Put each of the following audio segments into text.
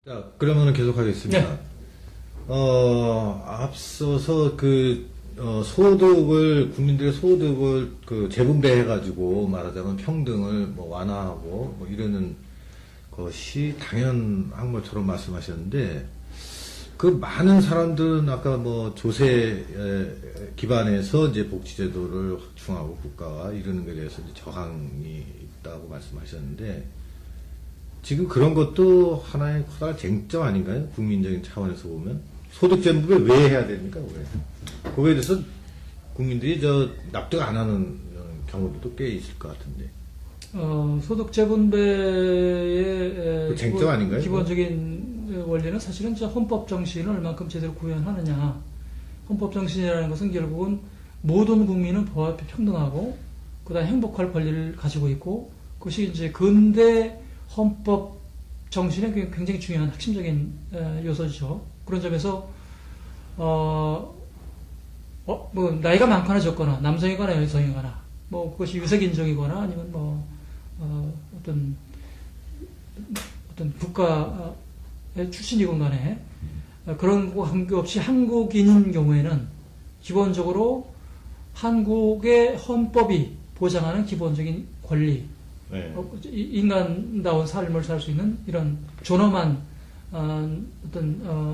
자, 그러면은 계속하겠습니다. 네. 앞서서 국민들의 소득을 재분배해가지고 말하자면 평등을 완화하고 이러는 것이 당연한 것처럼 말씀하셨는데, 그 많은 사람들은 아까 조세 기반에서 이제 복지제도를 확충하고 국가가 이러는 것에 대해서 이제 저항이 있다고 말씀하셨는데, 지금 그런 것도 하나의 커다란 쟁점 아닌가요? 국민적인 차원에서 보면. 소득재분배 왜 해야 됩니까? 왜? 그거에 대해서 국민들이 납득 안 하는 경우도 꽤 있을 것 같은데. 소득재분배의 쟁점 아닌가요? 기본적인 원리는 사실은 헌법 정신을 얼만큼 제대로 구현하느냐. 헌법 정신이라는 것은 결국은 모든 국민은 법 앞에 평등하고, 그다음 행복할 권리를 가지고 있고, 그것이 이제 근대 헌법 정신의 굉장히 중요한 핵심적인 요소죠. 그런 점에서 나이가 많거나 적거나, 남성이거나 여성이거나, 그것이 유색인종이거나 아니면 어떤 국가의 출신이건 간에 그런 거 관계없이 한국인인 경우에는 기본적으로 한국의 헌법이 보장하는 기본적인 권리, 네. 인간다운 삶을 살 수 있는 이런 존엄한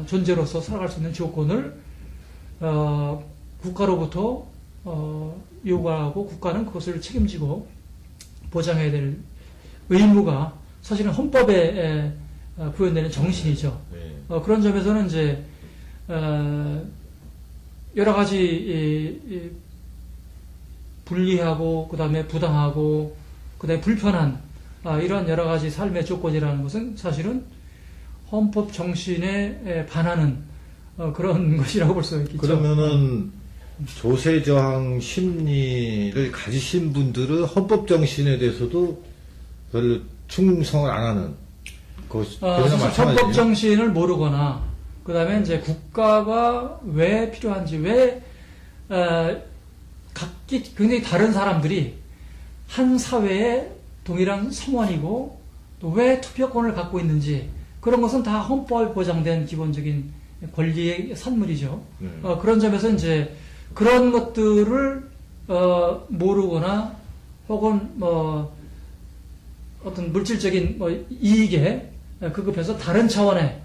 존재로서 살아갈 수 있는 조건을 국가로부터 요구하고, 국가는 그것을 책임지고 보장해야 될 의무가 사실은 헌법에 부여되는 정신이죠. 네. 그런 점에서는 이제 여러 가지 불리하고, 그다음에 부당하고, 그다음에 불편한 이런 여러 가지 삶의 조건이라는 것은 사실은 헌법 정신에 반하는 그런 것이라고 볼 수가 있겠죠. 그러면은 조세 저항 심리를 가지신 분들은 헌법 정신에 대해서도 별로 충성을 안 하는 사실 헌법 정신을 모르거나, 그다음에 이제 국가가 왜 필요한지, 왜 각기 굉장히 다른 사람들이 한 사회의 동일한 성원이고, 또 왜 투표권을 갖고 있는지, 그런 것은 다 헌법에 보장된 기본적인 권리의 산물이죠. 그런 점에서 이제 그런 것들을 모르거나, 혹은 어떤 물질적인 이익에 급급해서 다른 차원의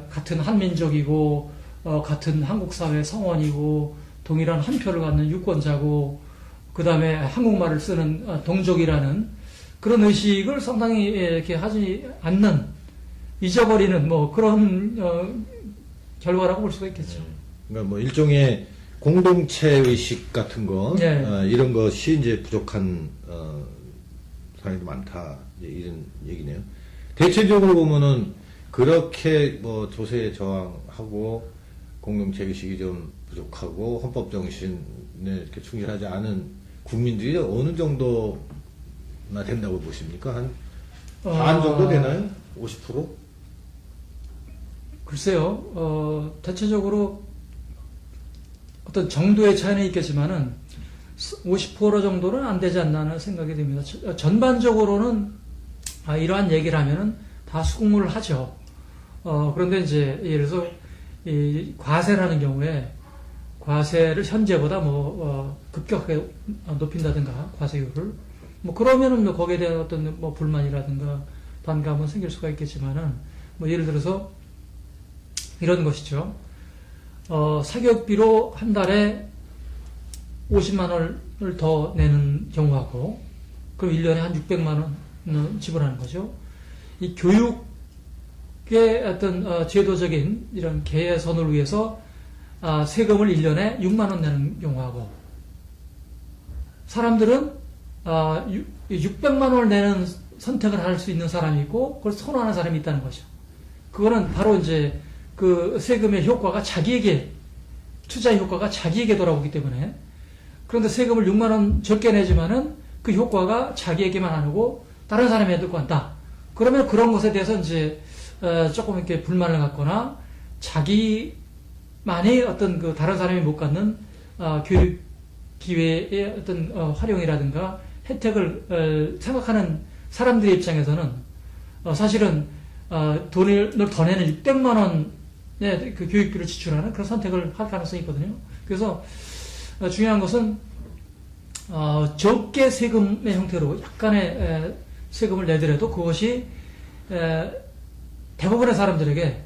같은 한민족이고, 같은 한국 사회 성원이고, 동일한 한 표를 갖는 유권자고, 그 다음에 한국말을 쓰는 동족이라는 그런 의식을 상당히 이렇게 하지 않는, 잊어버리는 그런 결과라고 볼 수가 있겠죠. 그러니까 일종의 공동체 의식 같은 거, 네. 이런 것이 이제 부족한 사람이 많다, 이런 얘기네요. 대체적으로 보면은 그렇게 조세 저항하고 공동체 의식이 좀 부족하고 헌법 정신에 이렇게 충실하지 않은 국민들이 어느 정도나 된다고 보십니까? 한 반 정도 되나요? 50%? 글쎄요, 대체적으로 어떤 정도의 차이는 있겠지만은 50% 정도는 안 되지 않나 생각이 됩니다. 전반적으로는 이러한 얘기를 하면은 다 수긍을 하죠. 그런데 이제 예를 들어서 이 과세라는 경우에 과세를 현재보다 급격하게 높인다든가, 과세율을 그러면은 거기에 대한 어떤 불만이라든가 반감은 생길 수가 있겠지만은, 예를 들어서 이런 것이죠. 사교육비로 한 달에 50만 원을 더 내는 경우하고, 그럼 1년에 한 600만 원 지불하는 거죠. 이 교육의 어떤 제도적인 이런 개선을 위해서 세금을 1년에 6만 원 내는 경우하고, 사람들은 600만 원을 내는 선택을 할 수 있는 사람이 있고, 그걸 선호하는 사람이 있다는 거죠. 그거는 바로 이제 그 세금의 효과가 자기에게, 투자의 효과가 자기에게 돌아오기 때문에. 그런데 세금을 6만 원 적게 내지만은 그 효과가 자기에게만 안 오고 다른 사람에게도 간다. 그러면 그런 것에 대해서 이제 조금 이렇게 불만을 갖거나, 자기만의 어떤 다른 사람이 못 갖는 교육 기회의 어떤 활용이라든가 혜택을 생각하는 사람들의 입장에서는 사실은 돈을 더 내는 600만 원의 그 교육비를 지출하는 그런 선택을 할 가능성이 있거든요. 그래서 중요한 것은 적게 세금의 형태로 약간의 세금을 내더라도 그것이 대부분의 사람들에게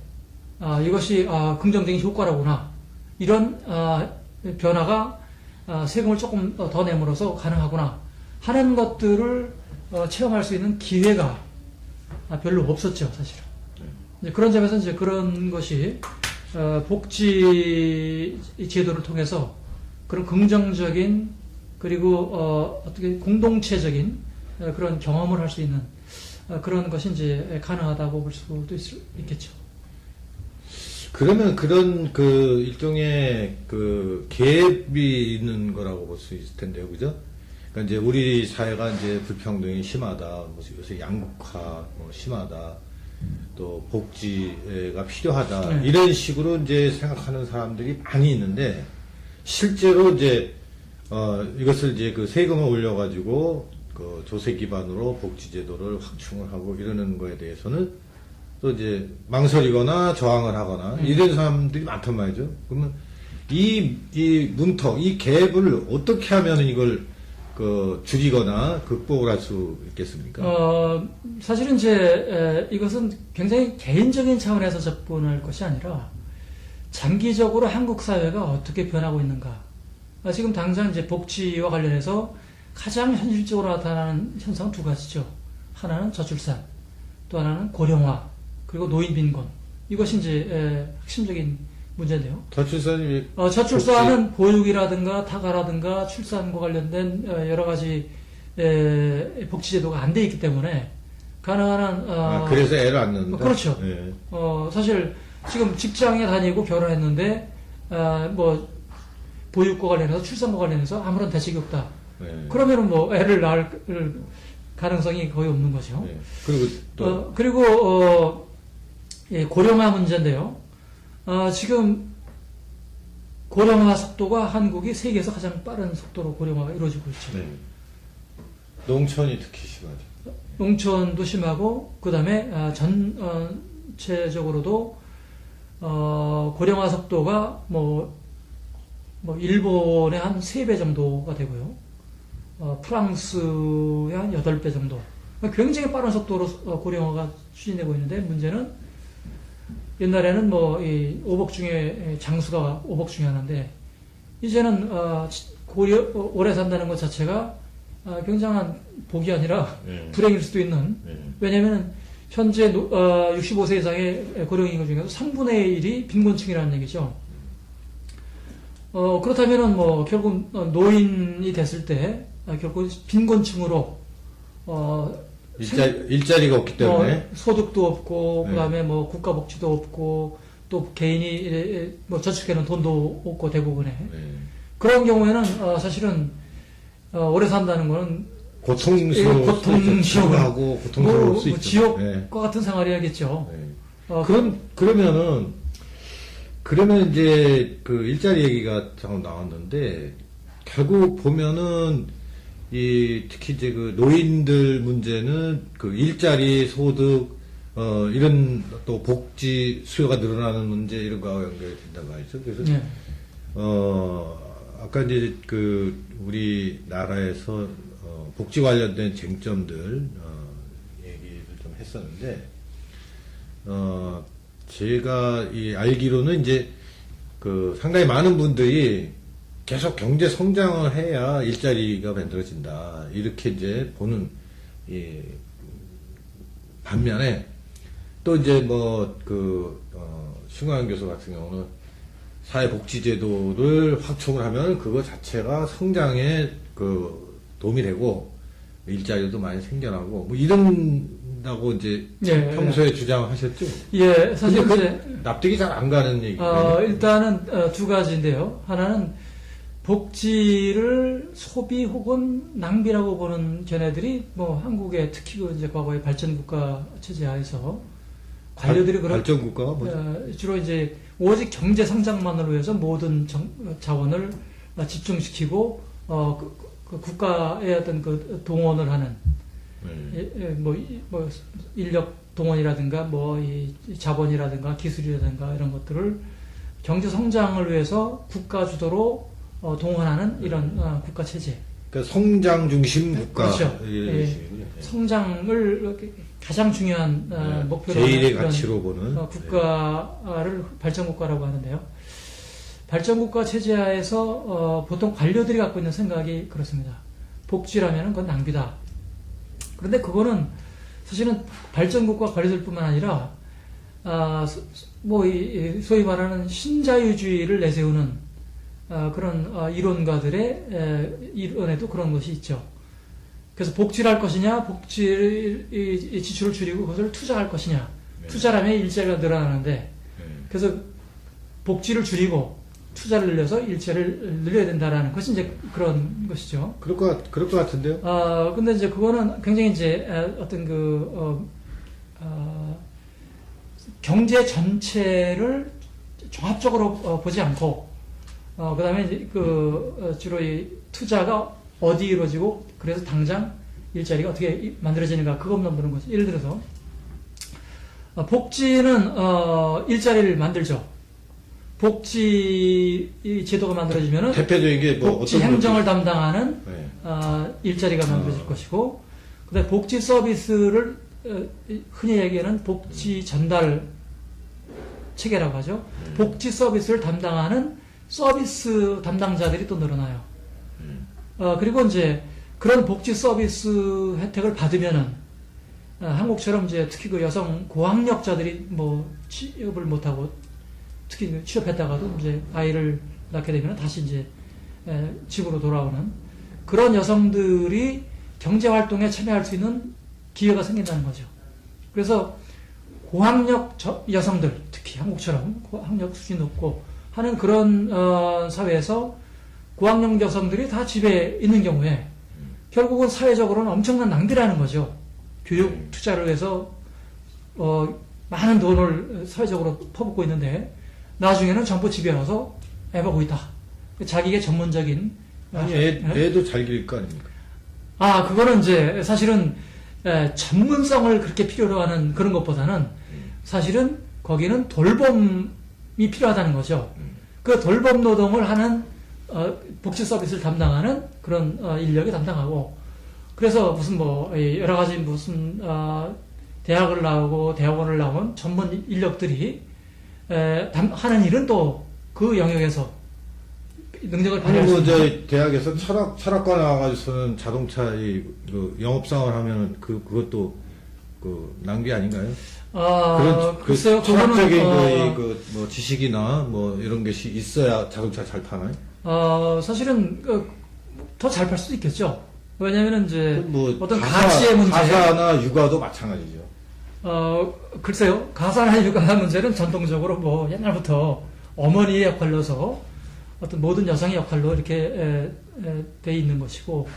이것이 긍정적인 효과라구나, 이런 변화가 세금을 조금 더 내므로써 가능하구나 하는 것들을 체험할 수 있는 기회가 별로 없었죠, 사실은. 이제 그런 점에서 이제 그런 것이 복지 제도를 통해서 그런 긍정적인, 그리고 어떻게 공동체적인 그런 경험을 할 수 있는 그런 것이 이제 가능하다고 볼 수도 있겠죠. 그러면 그런 그 일종의 그 갭이 있는 거라고 볼 수 있을 텐데요, 그죠? 그러니까 이제 우리 사회가 이제 불평등이 심하다, 뭐 요새 양극화 심하다, 또 복지가 필요하다, 네. 이런 식으로 이제 생각하는 사람들이 많이 있는데, 실제로 이제 이것을 이제 그 세금을 올려가지고 그 조세 기반으로 복지 제도를 확충을 하고 이러는 거에 대해서는 또 이제 망설이거나 저항을 하거나 이런 사람들이 많단 말이죠. 그러면 이 문턱, 이 갭을 어떻게 하면 이걸 그 줄이거나 극복을 할 수 있겠습니까? 사실은 이제 이것은 굉장히 개인적인 차원에서 접근할 것이 아니라 장기적으로 한국 사회가 어떻게 변하고 있는가. 지금 당장 이제 복지와 관련해서 가장 현실적으로 나타나는 현상은 두 가지죠. 하나는 저출산, 또 하나는 고령화, 그리고 노인 빈곤. 이것이 이제 핵심적인 문제인데요. 저출산이 저출산은 보육이라든가 타가라든가 출산과 관련된 여러 가지 복지제도가 안 돼 있기 때문에 가능한 한 그래서 애를 안 낳는다. 그렇죠. 네. 사실 지금 직장에 다니고 결혼했는데 뭐 보육과 관련해서 출산과 관련해서 아무런 대책이 없다. 네. 그러면은 뭐 애를 낳을 가능성이 거의 없는 거죠. 네. 그리고 또 그리고 예, 고령화 문제인데요. 지금 고령화 속도가 한국이 세계에서 가장 빠른 속도로 고령화가 이루어지고 있죠. 네. 농촌이 특히 심하죠. 농촌도 심하고 그 다음에 전체적으로도 고령화 속도가 뭐 일본의 한 3배 정도가 되고요. 프랑스의 한 8배 정도. 굉장히 빠른 속도로 고령화가 추진되고 있는데, 문제는 옛날에는 뭐 이 오복 중에 장수가 오복 중에 하나인데, 이제는 오래 산다는 것 자체가 굉장한 복이 아니라 네. 불행일 수도 있는. 네. 왜냐하면 현재 65세 이상의 고령인구 중에서 3분의 1이 빈곤층이라는 얘기죠. 그렇다면은 뭐 결국 노인이 됐을 때 결국 빈곤층으로 일자리가 없기 때문에 소득도 없고 네. 그다음에 뭐 국가복지도 없고 또 개인이 뭐 저축해놓은 돈도 없고 대부분에 네. 그런 경우에는 사실은 오래 산다는 거는 고통스러워 고통스러울 수 있죠. 지옥과 네. 같은 생활이야겠죠. 네. 그러면 이제 그 일자리 얘기가 잠깐 나왔는데, 결국 보면은 특히 이제 그 노인들 문제는 그 일자리 소득 이런 또 복지 수요가 늘어나는 문제 이런 거하고 연결이 된단 말이죠. 그래서 네. 아까 이제 그 우리나라에서 복지 관련된 쟁점들 얘기를 좀 했었는데, 제가 알기로는 이제 그 상당히 많은 분들이 계속 경제 성장을 해야 일자리가 만들어진다, 이렇게 이제 보는 반면에, 또 이제 뭐 신광현 교수 같은 경우는 사회복지제도를 확충을 하면 그거 자체가 성장에 도움이 되고 일자리도 많이 생겨나고 뭐 이런다고 이제 예, 평소에 주장하셨죠. 예, 사실 근데 이제 납득이 잘 안 가는 얘기예요. 일단은 두 가지인데요. 하나는 복지를 소비 혹은 낭비라고 보는 견해들이 뭐 한국의 특히 이제 과거의 발전국가 체제 하에서 관료들이 발전국가가 뭐죠? 주로 이제 오직 경제 성장만을 위해서 모든 자원을 집중시키고 그 국가의 어떤 그 동원을 하는 뭐 인력 동원이라든가 이 자본이라든가 기술이라든가 이런 것들을 경제 성장을 위해서 국가 주도로 동원하는 이런 국가 체제. 그러니까 성장 중심 국가. 그렇죠. 이런 식이군요. 성장을 가장 중요한 목표로 제1의 하는 가치로 보는 국가를 발전국가라고 하는데요. 발전국가 체제하에서 보통 관료들이 갖고 있는 생각이 그렇습니다. 복지라면 그건 낭비다. 그런데 그거는 사실은 발전국가 관료들뿐만 아니라 소위 말하는 신자유주의를 내세우는 그런 이론가들의 이론에도 그런 것이 있죠. 그래서 복지를 할 것이냐, 복지 지출을 줄이고 그것을 투자할 것이냐. 투자라면 일자리가 늘어나는데, 그래서 복지를 줄이고 투자를 늘려서 일자리를 늘려야 된다라는 것이 이제 그런 것이죠. 그럴 것 같은데요? 근데 이제 그거는 굉장히 이제 어떤 경제 전체를 종합적으로 보지 않고, 그 다음에 이제 주로 이 투자가 어디 이루어지고, 그래서 당장 일자리가 어떻게 만들어지는가, 그것만 보는 거죠. 예를 들어서, 복지는, 일자리를 만들죠. 복지 제도가 만들어지면은 대표적인 게 뭐 복지 어떤 행정을 것들이- 담당하는 일자리가 만들어질 것이고, 그다음에 복지 서비스를 흔히 얘기하는 복지 전달 체계라고 하죠. 복지 서비스를 담당하는 서비스 담당자들이 또 늘어나요. 그리고 이제 그런 복지 서비스 혜택을 받으면은 한국처럼 이제 특히 그 여성 고학력자들이 뭐 취업을 못하고 특히 취업했다가도 이제 아이를 낳게 되면 다시 이제 집으로 돌아오는 그런 여성들이 경제 활동에 참여할 수 있는 기회가 생긴다는 거죠. 그래서 고학력 여성들, 특히 한국처럼 고학력 수준이 높고 하는 그런 사회에서 고학력 여성들이 다 집에 있는 경우에 결국은 사회적으로는 엄청난 낭비라는 거죠. 교육 투자를 해서 많은 돈을 사회적으로 퍼붓고 있는데 나중에는 전부 집에 와서 애 보고 있다. 자기의 전문적인 아니 애도 잘 기를 거 아닙니까? 그거는 이제 사실은 전문성을 그렇게 필요로 하는 그런 것보다는 사실은 거기는 돌봄이 필요하다는 거죠. 그 돌봄 노동을 하는 복지 서비스를 담당하는 그런 인력이 담당하고, 그래서 무슨 여러 가지 무슨 대학을 나오고 대학원을 나온 전문 인력들이 하는 일은 또 그 영역에서 능력을 발휘할 수 있는. 대학에서 철학과 나와가지고서는 자동차 영업상을 하면 그것도 낭비 아닌가요? 글쎄요, 철학적인 뭐 지식이나 뭐 이런 것이 있어야 자동차 잘 타나요? 사실은 더 잘 팔 수도 있겠죠. 왜냐하면 이제 뭐 어떤 가치의 문제, 가사나 육아도 마찬가지죠. 글쎄요, 가사나 육아 문제는 전통적으로 뭐 옛날부터 어머니의 역할로서 어떤 모든 여성의 역할로 이렇게 돼 있는 것이고,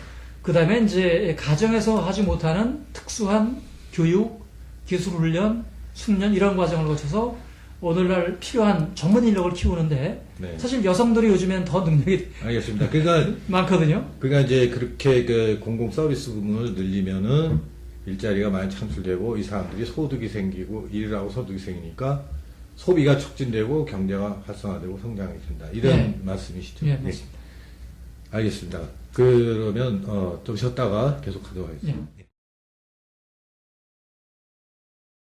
그 다음에 이제 가정에서 하지 못하는 특수한 교육, 기술 훈련, 숙련 이런 과정을 거쳐서 오늘날 필요한 전문 인력을 키우는데, 네. 사실 여성들이 요즘엔 더 능력이 알겠습니다. 그러니까 많거든요. 이제 그렇게 공공 서비스 부문을 늘리면은 일자리가 많이 창출되고 이 사람들이 소득이 생기고 일을 하고 소득이 생기니까 소비가 촉진되고 경제가 활성화되고 성장이 된다. 이런 말씀이시죠? 네, 맞습니다. 알겠습니다. 그러면 좀 쉬었다가 계속하도록 하겠습니다. 예.